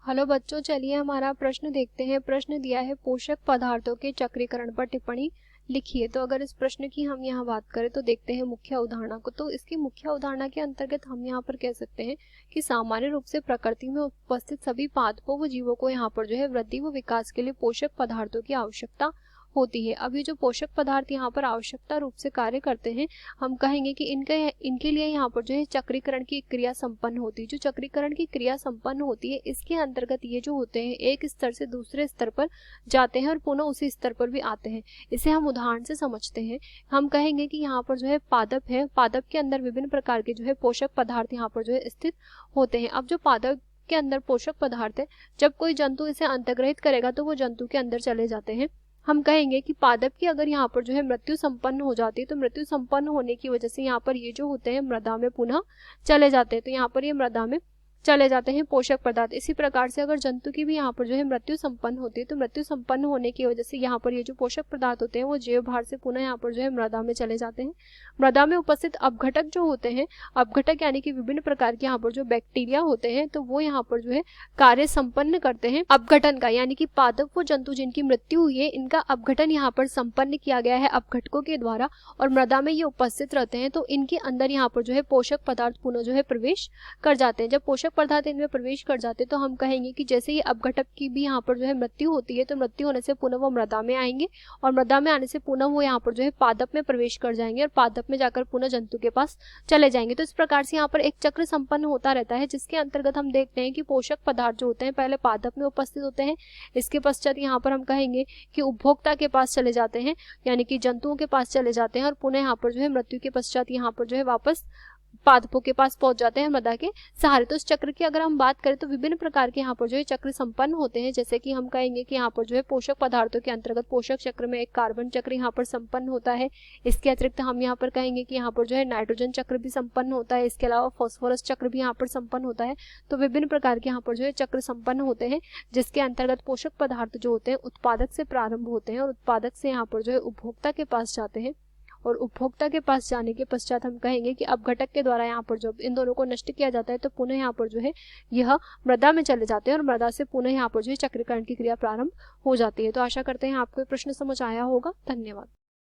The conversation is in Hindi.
हेलो बच्चों, चलिए हमारा प्रश्न देखते हैं। प्रश्न दिया है पोषक पदार्थों के चक्रीकरण पर टिप्पणी लिखिए। तो अगर इस प्रश्न की हम यहाँ बात करें तो देखते हैं मुख्य अवधारणा को। तो इसकी मुख्य अवधारणा के अंतर्गत हम यहाँ पर कह सकते हैं कि सामान्य रूप से प्रकृति में उपस्थित सभी पादपों व जीवों को यहाँ पर जो है वृद्धि व विकास के लिए पोषक पदार्थों की आवश्यकता होती है। अब ये जो पोषक पदार्थ यहाँ पर आवश्यकता रूप से कार्य करते हैं, हम कहेंगे कि इनके लिए यहाँ पर जो है चक्रीकरण की क्रिया संपन्न होती है। जो चक्रीकरण की क्रिया संपन्न होती है, इसके अंतर्गत ये जो होते हैं एक स्तर से दूसरे स्तर पर जाते हैं और पुनः उसी स्तर पर भी आते हैं। इसे हम उदाहरण से समझते हैं। हम कहेंगे कि यहाँ पर जो है पादप है, पादप के अंदर विभिन्न प्रकार के जो है पोषक पदार्थ यहाँ पर जो है स्थित होते हैं। अब जो पादप के अंदर पोषक पदार्थ है, जब कोई जंतु इसे अंतर्ग्रहित करेगा तो वो जंतु के अंदर चले जाते हैं। हम कहेंगे कि पादप की अगर यहाँ पर जो है मृत्यु संपन्न हो जाती है तो मृत्यु संपन्न होने की वजह से यहाँ पर ये जो होते हैं मृदा में पुनः चले जाते हैं। तो यहाँ पर ये मृदा में चले जाते हैं पोषक पदार्थ। इसी प्रकार से अगर जंतु की भी यहाँ पर जो है मृत्यु संपन्न होती है तो मृत्यु संपन्न होने की वजह से यहाँ पर ये जो पोषक पदार्थ होते हैं वो जैव भार से पुनः यहाँ पर जो है मृदा में चले जाते हैं। मृदा में उपस्थित अपघटक जो होते हैं, अपघटक यानी कि विभिन्न प्रकार के यहाँ पर जो बैक्टीरिया होते हैं, तो वो यहाँ पर जो है कार्य संपन्न करते हैं अपघटन का, यानी कि पादप वो जंतु जिनकी मृत्यु हुई है इनका अपघटन यहाँ पर संपन्न किया गया है अपघटकों के द्वारा और मृदा में ये उपस्थित रहते हैं। तो इनके अंदर यहाँ पर जो है पोषक पदार्थ पुनः जो है प्रवेश कर जाते हैं। जब पोषक पदार्थ इनमें प्रवेश कर जाते हैं तो हम कहेंगे कि जैसे ही अपघटक की भी यहाँ पर जो है मृत्यु होती है तो मृत्यु होने से पुनः वो मृदा में आएंगे और मृदा में आने से पुनः वो यहाँ पर जो है पादप में प्रवेश कर जाएंगे और पादप में जाकर पुनः जंतु के पास चले जाएंगे। तो इस प्रकार से यहाँ पर एक चक्र संपन्न होता रहता है, जिसके अंतर्गत हम देखते हैं कि पोषक पदार्थ जो होते हैं पहले पादप में उपस्थित होते हैं, इसके पश्चात यहाँ पर हम कहेंगे कि उपभोक्ता के पास चले जाते हैं, यानी कि जंतुओं के पास चले जाते हैं और पुनः यहाँ पर जो है मृत्यु के पश्चात यहाँ पर जो है वापस पादपों के पास पहुंच जाते हैं मृदा के सहारे। तो इस चक्र की अगर हम बात करें तो विभिन्न प्रकार के यहाँ पर जो है चक्र संपन्न होते हैं। जैसे कि हम कहेंगे कि यहाँ पर जो है पोषक पदार्थों के अंतर्गत पोषक चक्र में एक कार्बन चक्र यहाँ पर संपन्न होता है। इसके अतिरिक्त हम यहाँ पर कहेंगे कि यहाँ पर जो है नाइट्रोजन चक्र भी संपन्न होता है। इसके अलावा फॉस्फोरस चक्र भी यहाँ पर संपन्न होता है। तो विभिन्न प्रकार के यहाँ पर जो है चक्र संपन्न होते हैं, जिसके अंतर्गत पोषक पदार्थ जो होते हैं उत्पादक से प्रारंभ होते हैं और उत्पादक से यहाँ पर जो है उपभोक्ता के पास जाते हैं और उपभोक्ता के पास जाने के पश्चात हम कहेंगे कि अपघटक के द्वारा यहाँ पर जब इन दोनों को नष्ट किया जाता है तो पुनः यहाँ पर जो है यह मृदा में चले जाते हैं और मृदा से पुनः यहाँ पर जो है चक्रीकरण की क्रिया प्रारंभ हो जाती है। तो आशा करते हैं आपको ये प्रश्न समझ आया होगा। धन्यवाद।